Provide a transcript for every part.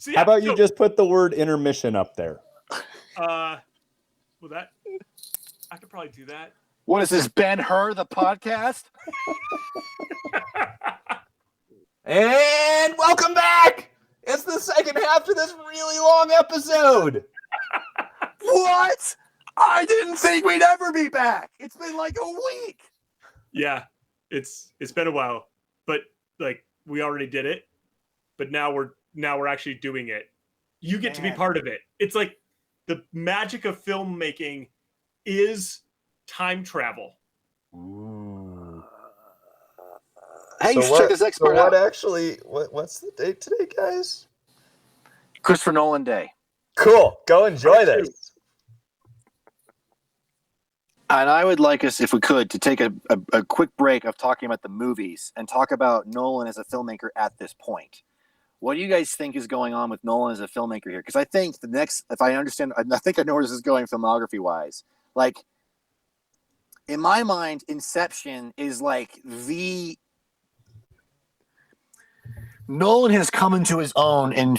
So How about you just put the word intermission up there? Well, that I could probably do that. What is this, Ben-Hur, the podcast? And welcome back! It's the second half to this really long episode. What? I didn't think we'd ever be back. It's been like a week. Yeah, it's been a while, but like we already did it. But now we're actually doing it. You get to be part of it. It's like the magic of filmmaking is time travel. Ooh. Hey, you should check this expert out. What's the date today, guys? Christopher Nolan Day. Cool. Go enjoy this. And I would like us, if we could, to take a quick break of talking about the movies and talk about Nolan as a filmmaker at this point. What do you guys think is going on with Nolan as a filmmaker here? Because I think the next, if I understand, I think I know where this is going filmography-wise. Like, in my mind, Inception is like the... Nolan has come into his own in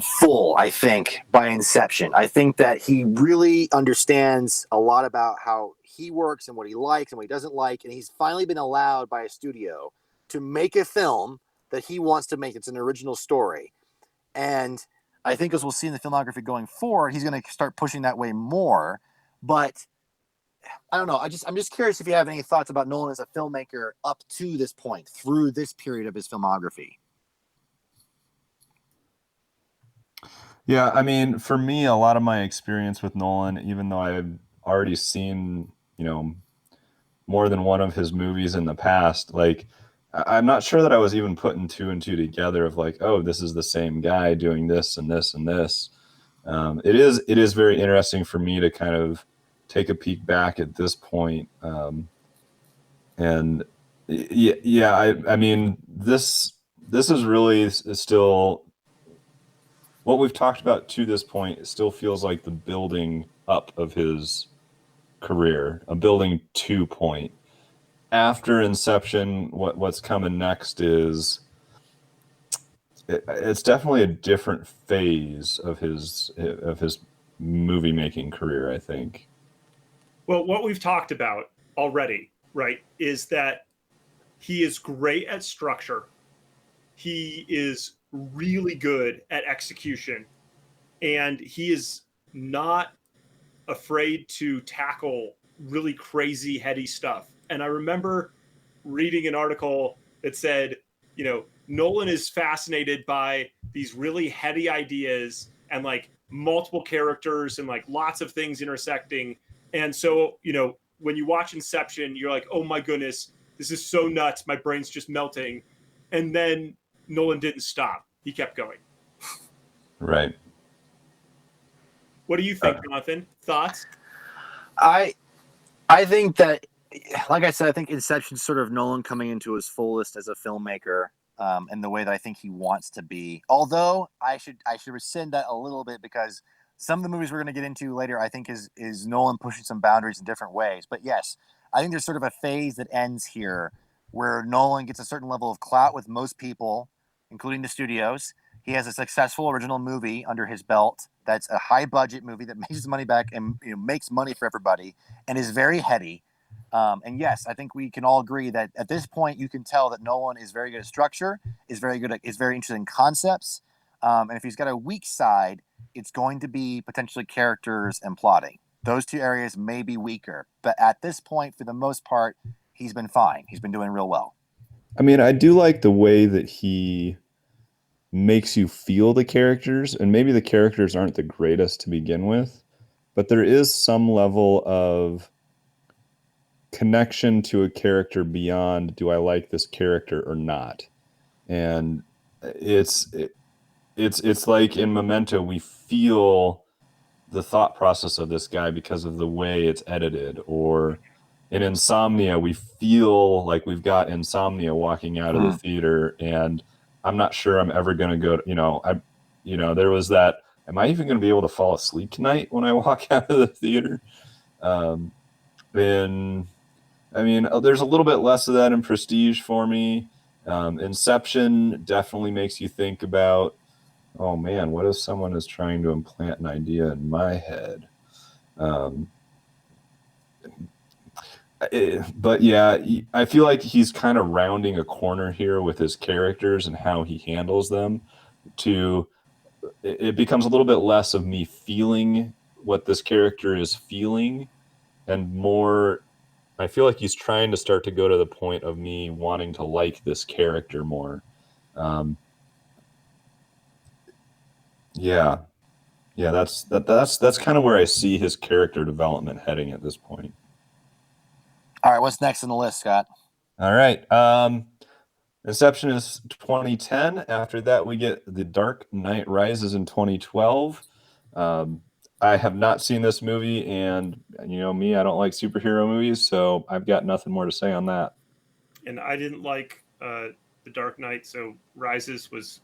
full, I think, by Inception. I think that he really understands a lot about how he works and what he likes and what he doesn't like, and he's finally been allowed by a studio to make a film that he wants to make. It's an original story. And I think as we'll see in the filmography going forward, he's going to start pushing that way more. But I don't know. I'm just curious if you have any thoughts about Nolan as a filmmaker up to this point, through this period of his filmography. Yeah, I mean, for me, a lot of my experience with Nolan, even though I've already seen, more than one of his movies in the past, like, I'm not sure that I was even putting two and two together of like, oh, this is the same guy doing this and this and this. It is very interesting for me to kind of take a peek back at this point. And yeah, I mean, this is really still what we've talked about to this point. It still feels like the building up of his career, a building to point. After Inception, what's coming next is it's definitely a different phase of his movie making career, I think. Well, what we've talked about already, right, is that he is great at structure. He is really good at execution, and he is not afraid to tackle really crazy, heady stuff. And I remember reading an article that said, Nolan is fascinated by these really heady ideas and like multiple characters and like lots of things intersecting. And so, when you watch Inception, you're like, oh my goodness, this is so nuts. My brain's just melting. And then Nolan didn't stop. He kept going. Right. What do you think, Jonathan? Thoughts? I think that, like I said, I think Inception's sort of Nolan coming into his fullest as a filmmaker, in the way that I think he wants to be. Although I should rescind that a little bit, because some of the movies we're going to get into later, I think is Nolan pushing some boundaries in different ways. But yes, I think there's sort of a phase that ends here where Nolan gets a certain level of clout with most people, including the studios. He has a successful original movie under his belt that's a high budget movie that makes his money back and makes money for everybody and is very heady. And yes, I think we can all agree that at this point you can tell that Nolan is very good at structure, is very interested in concepts. And if he's got a weak side, it's going to be potentially characters and plotting. Those two areas may be weaker, but at this point, for the most part, he's been fine. He's been doing real well. I mean, I do like the way that he makes you feel the characters, and maybe the characters aren't the greatest to begin with, but there is some level of connection to a character beyond, do I like this character or not? And it's like in Memento, we feel the thought process of this guy because of the way it's edited, or in Insomnia, we feel like we've got Insomnia walking out of the theater, and I'm not sure I'm ever going to go to, there was that, am I even going to be able to fall asleep tonight when I walk out of the theater? And I mean, there's a little bit less of that in Prestige for me. Inception definitely makes you think about Oh man, what if someone is trying to implant an idea in my head? Um, but yeah, I feel like he's kind of rounding a corner here with his characters and how he handles them. To it becomes a little bit less of me feeling what this character is feeling, and more. I feel like he's trying to start to go to the point of me wanting to like this character more. Um, yeah, yeah, that's kind of where I see his character development heading at this point. All right, what's next on the list, Scott? All right. Inception is 2010. After that, we get The Dark Knight Rises in 2012. Um, I have not seen this movie, and you know me, I don't like superhero movies, so I've got nothing more to say on that. And I didn't like The Dark Knight, so Rises was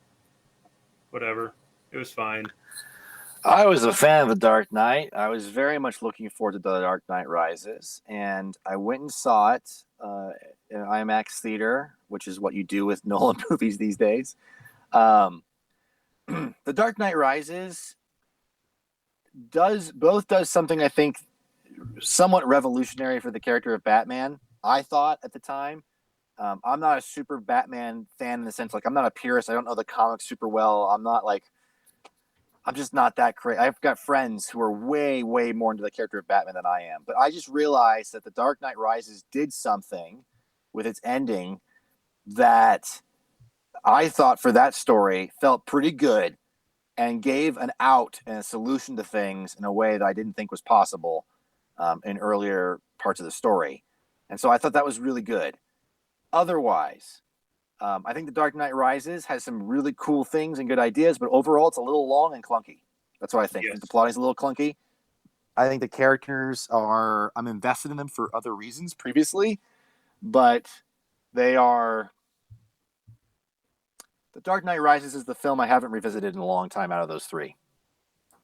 whatever. It was fine. I was a fan of The Dark Knight. I was very much looking forward to The Dark Knight Rises, and I went and saw it in IMAX theater, which is what you do with Nolan movies these days. The Dark Knight Rises does something I think somewhat revolutionary for the character of Batman. I thought at the time. I'm not a super Batman fan in the sense, like, I'm not a purist. I don't know the comics super well. I'm just not that crazy. I've got friends who are way, way more into the character of Batman than I am. But I just realized that The Dark Knight Rises did something with its ending that I thought for that story felt pretty good and gave an out and a solution to things in a way that I didn't think was possible in earlier parts of the story. And so I thought that was really good. Otherwise, I think The Dark Knight Rises has some really cool things and good ideas, but overall, it's a little long and clunky. That's what I think. Yes. I think the plotting is a little clunky. I think the characters I'm invested in them for other reasons previously, but they are. The Dark Knight Rises is the film I haven't revisited in a long time out of those three.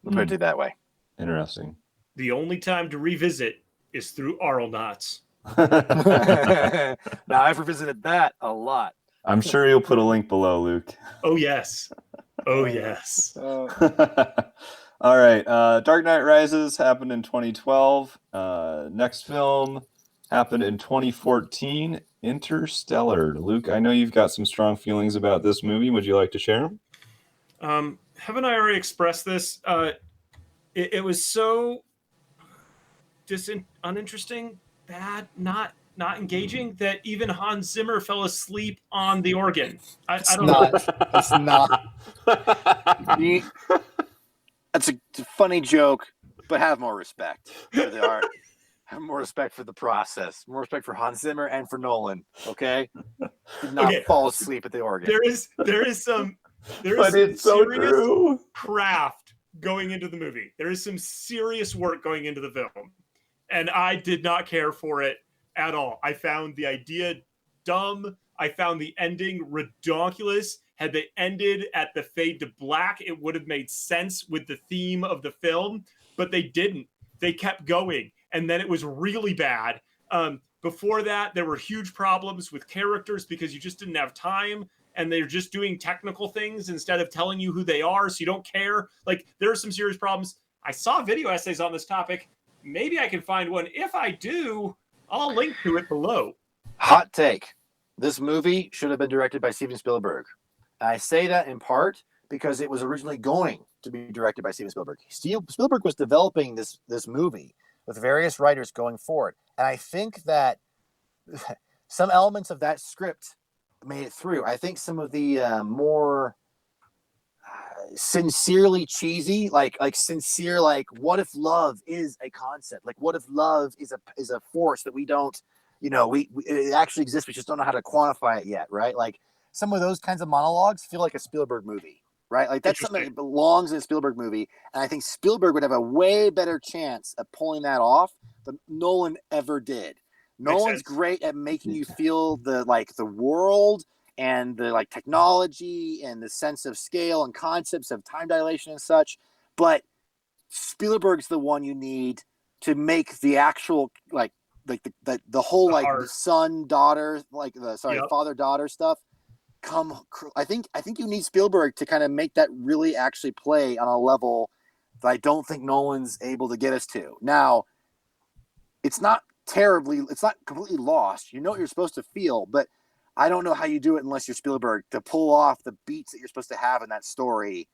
We'll put it that way. Interesting. The only time to revisit is through Arlenauts. Now, I've revisited that a lot. I'm sure you'll put a link below, Luke. Oh, yes. Oh, yes. All right. Dark Knight Rises happened in 2012. Next film happened in 2014. Interstellar. Luke, I know you've got some strong feelings about this movie. Would you like to share them? Haven't I already expressed this? It was so just uninteresting, bad, not engaging that even Hans Zimmer fell asleep on the organ. I don't know. It's not. That's a funny joke, but have more respect for the art. Have more respect for the process. More respect for Hans Zimmer and for Nolan. Okay, did not fall asleep at the organ. There is some it's so serious true. craft going into the movie. There is some serious work going into the film, and I did not care for it at all. I found the idea dumb. I found the ending ridiculous. Had they ended at the fade to black, it would have made sense with the theme of the film, but they didn't. They kept going, and then it was really bad. Before that, there were huge problems with characters because you just didn't have time, and they're just doing technical things instead of telling you who they are, so you don't care. Like, there are some serious problems. I saw video essays on this topic. Maybe I can find one. If I do, I'll link to it below. Hot take. This movie should have been directed by Steven Spielberg. I say that in part because it was originally going to be directed by Steven Spielberg. Spielberg was developing this movie with various writers going forward. And I think that some elements of that script made it through. I think some of the more sincerely cheesy, like sincere, like, what if love is a concept? Like, what if love is a force that we don't, it actually exists, we just don't know how to quantify it yet, right? Like, some of those kinds of monologues feel like a Spielberg movie, right? Like, that's something that belongs in a Spielberg movie, and I think Spielberg would have a way better chance of pulling that off than Nolan ever did. Nolan's great at making you feel the world and the technology and the sense of scale and concepts of time dilation and such, but Spielberg's the one you need to make the actual the whole son daughter father daughter stuff I think you need Spielberg to kind of make that really actually play on a level that I don't think Nolan's able to get us to. Now, it's not completely lost. You know what you're supposed to feel, but I don't know how you do it unless you're Spielberg to pull off the beats that you're supposed to have in that story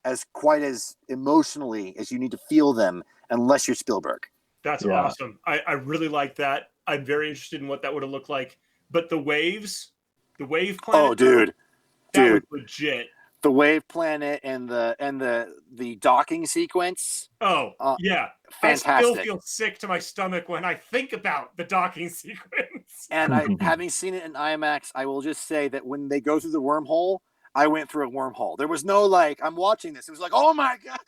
as quite as emotionally as you need to feel them unless you're Spielberg. That's awesome. I really like that. I'm very interested in what that would have looked like. But the wave planet. Oh, dude. That was legit. The wave planet and the docking sequence. Oh, yeah. Fantastic. I still feel sick to my stomach when I think about the docking sequence. And having seen it in IMAX, I will just say that when they go through the wormhole, I went through a wormhole. There was no I'm watching this. It was like, oh my God.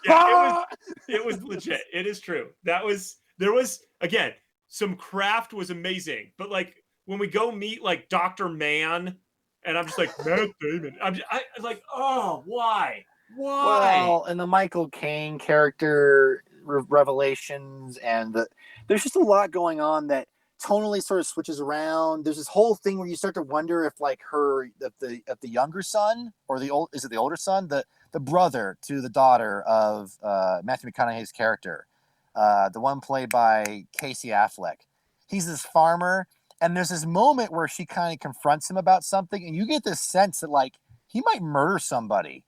Yeah, it was legit. It is true. There was, again, some craft was amazing. But when we go meet Dr. Mann, and I'm just like, Matt Damon. I like, oh, why? Well, and the Michael Caine character revelations, and there's just a lot going on that tonally sort of switches around. There's this whole thing where you start to wonder if the younger son or the older son, the brother to the daughter of Matthew McConaughey's character, the one played by Casey Affleck. He's this farmer. And there's this moment where she kind of confronts him about something, and you get this sense that he might murder somebody.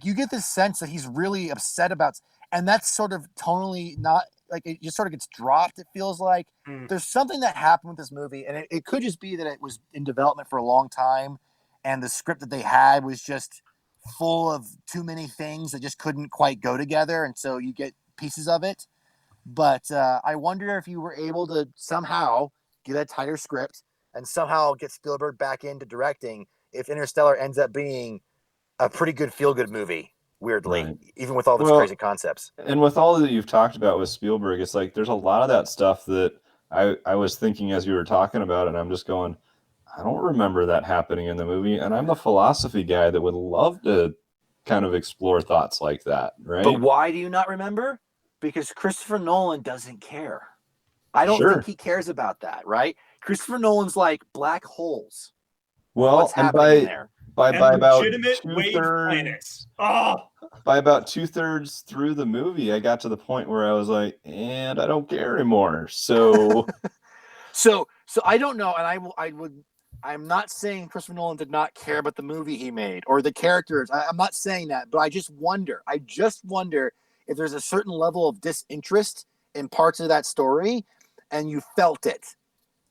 You get this sense that he's really upset about, and that's sort of tonally not it just sort of gets dropped. It feels like there's something that happened with this movie, and it could just be that it was in development for a long time, and the script that they had was just full of too many things that just couldn't quite go together, and so you get pieces of it. But I wonder if you were able to somehow get a tighter script and somehow get Spielberg back into directing if Interstellar ends up being a pretty good feel-good movie, weirdly, right, even with all those crazy concepts. And with all that you've talked about with Spielberg, it's there's a lot of that stuff that I was thinking as you were talking about it, and I'm just going, I don't remember that happening in the movie, and I'm the philosophy guy that would love to kind of explore thoughts like that, right? But why do you not remember? Because Christopher Nolan doesn't care. I don't think he cares about that, right? Christopher Nolan's like black holes. Well, what's happening there? By about legitimate wave planets. Oh, by about 2/3 through the movie, I got to the point where I was like, and I don't care anymore. So, so I don't know, and I'm not saying Christopher Nolan did not care about the movie he made or the characters. I'm not saying that, but I just wonder if there's a certain level of disinterest in parts of that story, and you felt it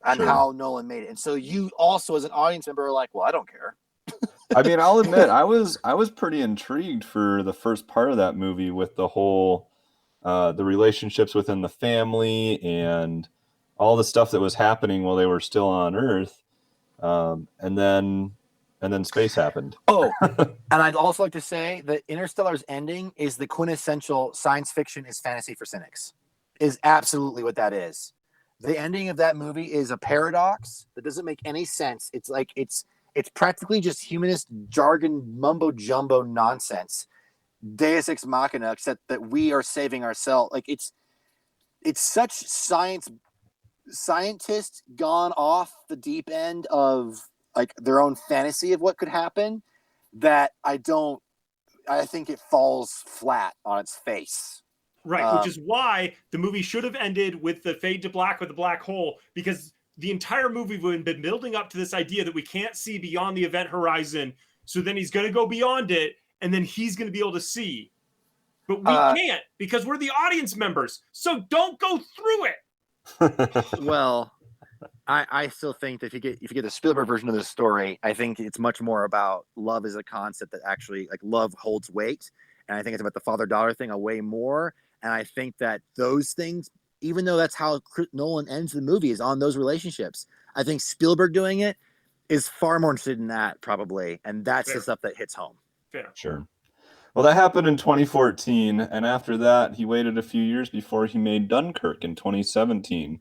on how Nolan made it. And so you also, as an audience member, are like, well, I don't care. I mean, I'll admit, I was pretty intrigued for the first part of that movie with the whole, the relationships within the family and all the stuff that was happening while they were still on Earth. And then space happened. Oh, and I'd also like to say that Interstellar's ending is the quintessential science fiction is fantasy for cynics. Is absolutely what that is. The ending of that movie is a paradox that doesn't make any sense. It's it's practically just humanist jargon, mumbo jumbo nonsense. Deus ex machina, except that we are saving ourselves. It's such scientists gone off the deep end of their own fantasy of what could happen that I think it falls flat on its face. Right, which is why the movie should have ended with the fade to black with the black hole, because the entire movie would have been building up to this idea that we can't see beyond the event horizon. So then he's going to go beyond it, and then he's going to be able to see. But we can't, because we're the audience members. So don't go through it. Well, I still think that if you get the Spielberg version of this story, I think it's much more about love as a concept that actually love holds weight. And I think it's about the father-daughter thing a way more. And I think that those things, even though that's how Nolan ends the movie, is on those relationships. I think Spielberg doing it is far more interested in that, probably. And that's the stuff that hits home. Fair. Sure. Well, that happened in 2014. And after that, he waited a few years before he made Dunkirk in 2017.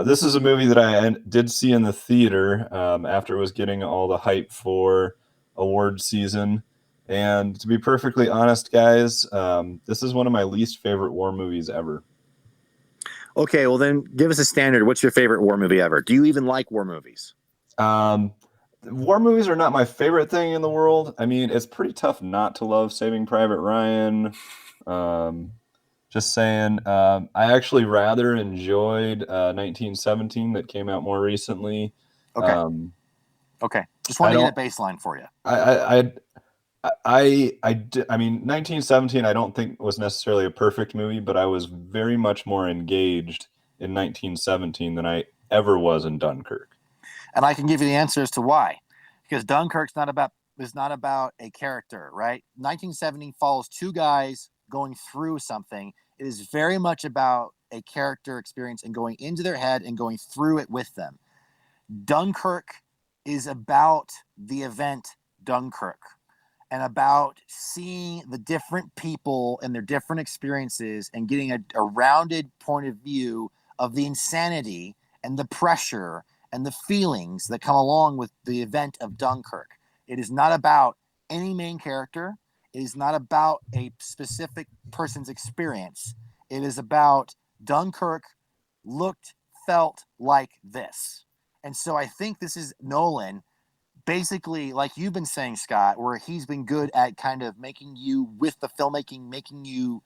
This is a movie that I did see in the theater after it was getting all the hype for award season. And to be perfectly honest, guys, this is one of my least favorite war movies ever. Okay, well then give us a standard. What's your favorite war movie ever? Do you even like war movies? war movies are not my favorite thing in the world. I mean, it's pretty tough not to love Saving Private Ryan. Just saying. I actually rather enjoyed 1917 that came out more recently. Okay. Um, Okay. Just I want to don't. get a baseline for you. I mean, 1917, I don't think was necessarily a perfect movie, but I was very much more engaged in 1917 than I ever was in Dunkirk. And I can give you the answer as to why. Because Dunkirk's is not about a character, right? 1970 follows two guys going through something. It is very much about a character experience and going into their head and going through it with them. Dunkirk is about the event Dunkirk and about seeing the different people and their different experiences and getting a rounded point of view of the insanity and the pressure and the feelings that come along with the event of Dunkirk. It is not about any main character. It is not about a specific person's experience. It is about Dunkirk looked, felt like this. And so I think this is Nolan basically, like you've been saying, Scott, where he's been good at kind of making you, with the filmmaking, making you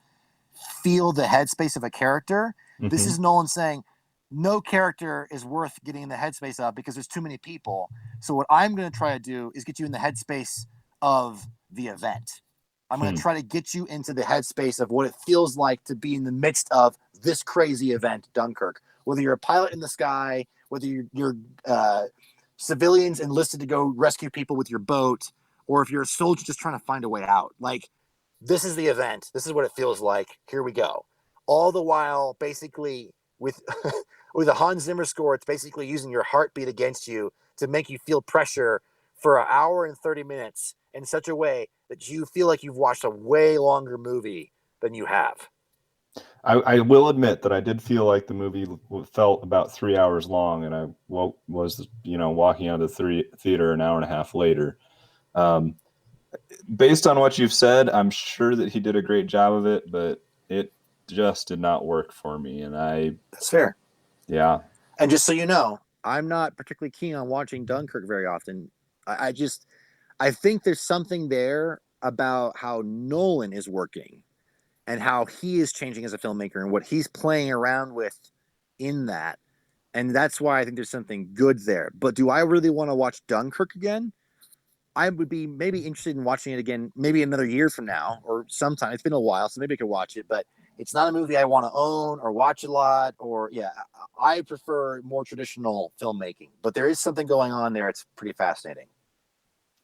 feel the headspace of a character. This Mm-hmm. is Nolan saying, no character is worth getting in the headspace of because there's too many people. So what I'm going to try to do is get you in the headspace of the event. I'm going to try to get you into the headspace of what it feels like to be in the midst of this crazy event, Dunkirk. Whether you're a pilot in the sky, whether you're civilians enlisted to go rescue people with your boat, or if you're a soldier just trying to find a way out. Like, this is the event. This is what it feels like. Here we go. All the while, basically, with with a Hans Zimmer score, it's basically using your heartbeat against you to make you feel pressure for an hour and 30 minutes in such a way that you feel like you've watched a way longer movie than you have. I will admit that I did feel like the movie felt about 3 hours long, and I was walking out of the theater an hour and a half later. Based on what you've said, I'm sure that he did a great job of it, but it just did not work for me. And That's fair. Yeah. And just so you know, I'm not particularly keen on watching Dunkirk very often. I think there's something there about how Nolan is working and how he is changing as a filmmaker and what he's playing around with in that. And that's why I think there's something good there. But do I really want to watch Dunkirk again? I would be maybe interested in watching it again, maybe another year from now or sometime. It's been a while, so maybe I could watch it. But it's not a movie I want to own or watch a lot. Or I prefer more traditional filmmaking. But there is something going on there. It's pretty fascinating.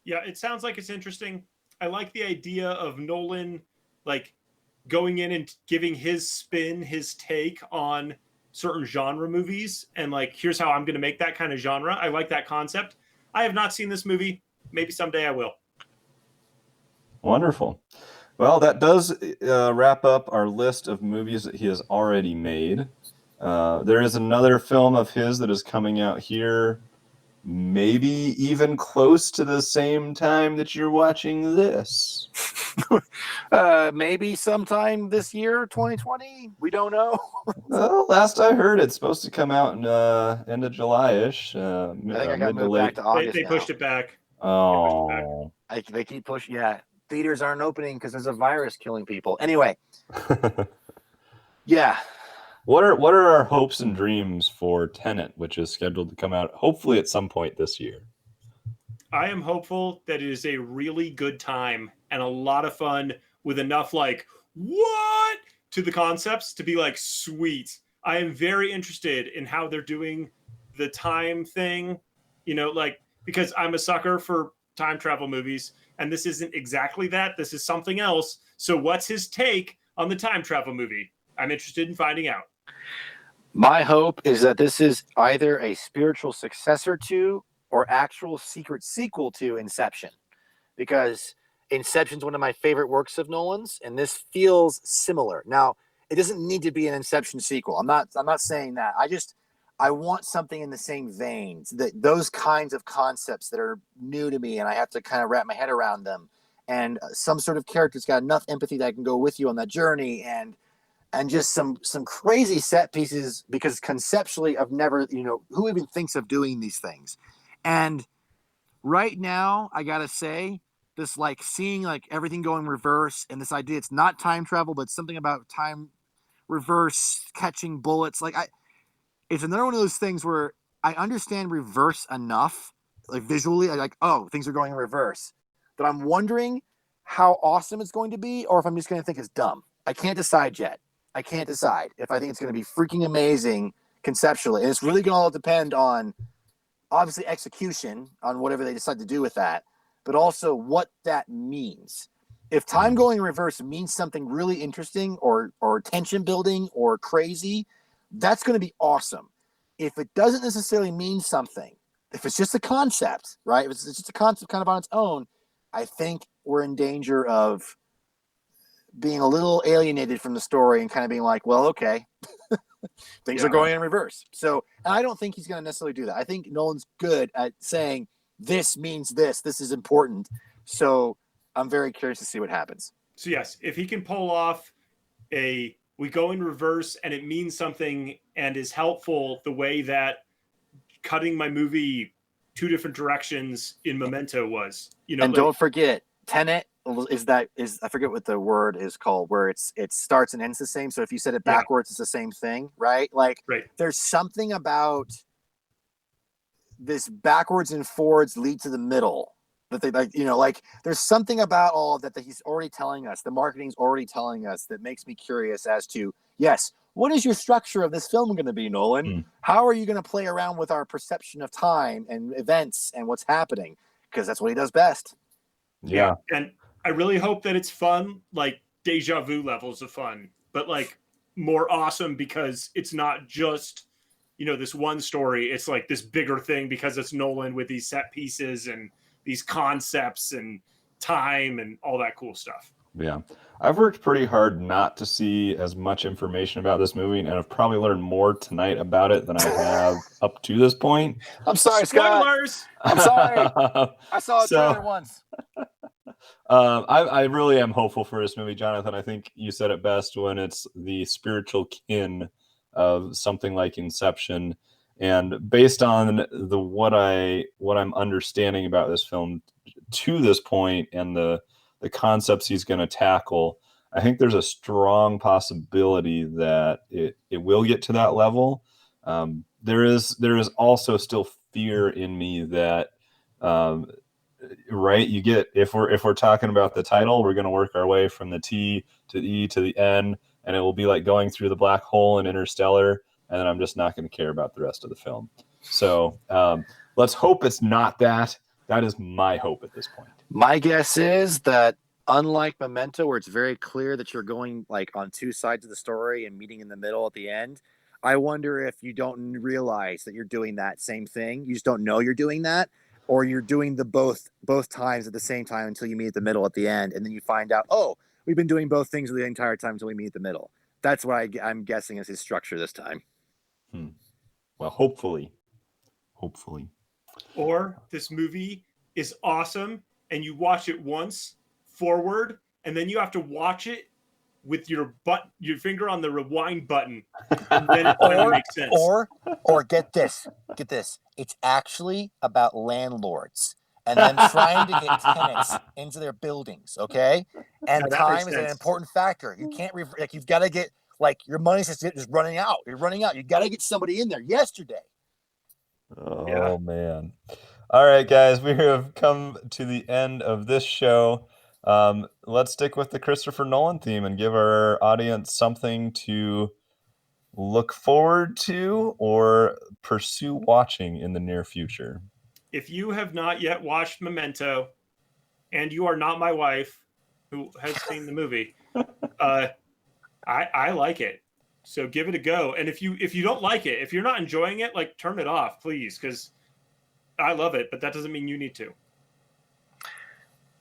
Yeah, it sounds like it's interesting. I like the idea of Nolan, like, going in and giving his spin, his take on certain genre movies, and like, here's how I'm going to make that kind of genre. I like that concept. I have not seen this movie. Maybe someday I will. Wonderful. Well, that does wrap up our list of movies that he has already made. There is another film of his that is coming out here, maybe even close to the same time that you're watching this. Maybe sometime this year, 2020. We don't know. Well, last I heard, it's supposed to come out in end of July-ish. I think I got mid to moved late. back to August. They pushed it back. Oh. They keep pushing. Yeah, theaters aren't opening because there's a virus killing people. Anyway, yeah. What are our hopes and dreams for Tenet, which is scheduled to come out hopefully at some point this year? I am hopeful that it is a really good time and a lot of fun with enough like what to the concepts to be like sweet. I am very interested in how they're doing the time thing, like, because I'm a sucker for time travel movies, and this isn't exactly that. This is something else. So what's his take on the time travel movie? I'm interested in finding out. My hope is that this is either a spiritual successor to or actual secret sequel to Inception, because Inception's one of my favorite works of Nolan's, and this feels similar. Now, it doesn't need to be an Inception sequel. I'm not saying that. I want something in the same veins, those kinds of concepts that are new to me, and I have to kind of wrap my head around them. And some sort of character's got enough empathy that I can go with you on that journey, and just some crazy set pieces, because conceptually I've never, who even thinks of doing these things? And right now, I gotta say, this like seeing like everything going reverse and this idea it's not time travel, but something about time reverse catching bullets. It's another one of those things where I understand reverse enough, like visually, like, oh, things are going in reverse. But I'm wondering how awesome it's going to be, or if I'm just going to think it's dumb. I can't decide yet. I can't decide if I think it's going to be freaking amazing conceptually. And it's really going to all depend on, obviously, execution on whatever they decide to do with that, but also what that means. If time going in reverse means something really interesting or tension building or crazy, that's going to be awesome. If it doesn't necessarily mean something, if it's just a concept, right? If it's just a concept kind of on its own, I think we're in danger of being a little alienated from the story and kind of being like, well, okay, things are going in reverse. So, and I don't think he's going to necessarily do that. I think Nolan's good at saying this means this is important. So I'm very curious to see what happens. So yes, if he can pull off we go in reverse and it means something and is helpful the way that cutting my movie 2 different directions in Memento was, and like, don't forget, Tenet is I forget what the word is called, where it starts and ends the same. So if you said it backwards, it's the same thing, right? Like, there's something about this backwards and forwards lead to the middle that they like, there's something about all of that he's already telling us. The marketing's already telling us that makes me curious as to, yes, what is your structure of this film going to be, Nolan? How are you going to play around with our perception of time and events and what's happening? Because that's what he does best. Yeah. And I really hope that it's fun, like deja vu levels of fun, but like more awesome because it's not just, this one story. It's like this bigger thing because it's Nolan with these set pieces and these concepts and time and all that cool stuff. Yeah. I've worked pretty hard not to see as much information about this movie, and I've probably learned more tonight about it than I have up to this point. I'm sorry, Spoilers! Scott. I'm sorry. I saw a trailer once. I really am hopeful for this movie, Jonathan. I think you said it best when it's the spiritual kin of something like Inception. And based on what I'm understanding about this film to this point and the concepts he's going to tackle, I think there's a strong possibility that it will get to that level. There is also still fear in me that, right, you get, if we're talking about the title, we're going to work our way from the T to the E to the N, and it will be like going through the black hole in Interstellar, and then I'm just not going to care about the rest of the film. So let's hope it's not that. That is my hope at this point. My guess is that, unlike Memento, where it's very clear that you're going like on 2 sides of the story and meeting in the middle at the end, I wonder if you don't realize that you're doing that same thing. You just don't know you're doing that, or you're doing the both times at the same time until you meet at the middle at the end, and then you find out, oh, we've been doing both things the entire time until we meet at the middle. That's what I'm guessing is his structure this time. Well, hopefully. Or this movie is awesome and you watch it once forward and then you have to watch it with your finger on the rewind button. And then it finally makes sense. Or get this. It's actually about landlords and them trying to get tenants into their buildings, okay? And time is an important factor. You can't you've got to get, like, your money's just running out. You're running out. You got to get somebody in there yesterday. Oh, man. All right, guys, we have come to the end of this show. Let's stick with the Christopher Nolan theme and give our audience something to look forward to or pursue watching in the near future. If you have not yet watched Memento and you are not my wife who has seen the movie, I like it. So give it a go. And if you don't like it, if you're not enjoying it, like, turn it off, please, because I love it, but that doesn't mean you need to.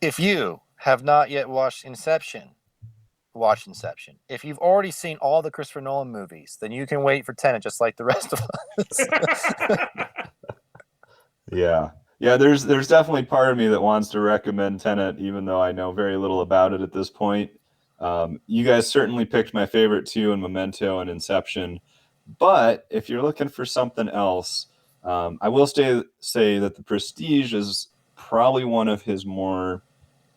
If you have not yet watched Inception, watch Inception. If you've already seen all the Christopher Nolan movies, then you can wait for Tenet just like the rest of us. Yeah. There's definitely part of me that wants to recommend Tenet, even though I know very little about it at this point. You guys certainly picked my favorite two in Memento and Inception, but if you're looking for something else, I will say that The Prestige is probably one of his more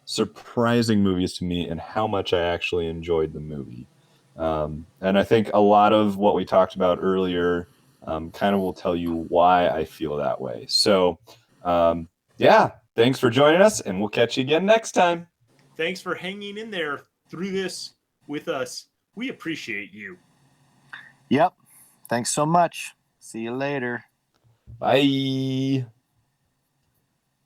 surprising movies to me, and how much I actually enjoyed the movie. And I think a lot of what we talked about earlier kind of will tell you why I feel that way. So, yeah, thanks for joining us, and we'll catch you again next time. Thanks for hanging in there through this with us. We appreciate you. Yep. Thanks so much. See you later. Bye.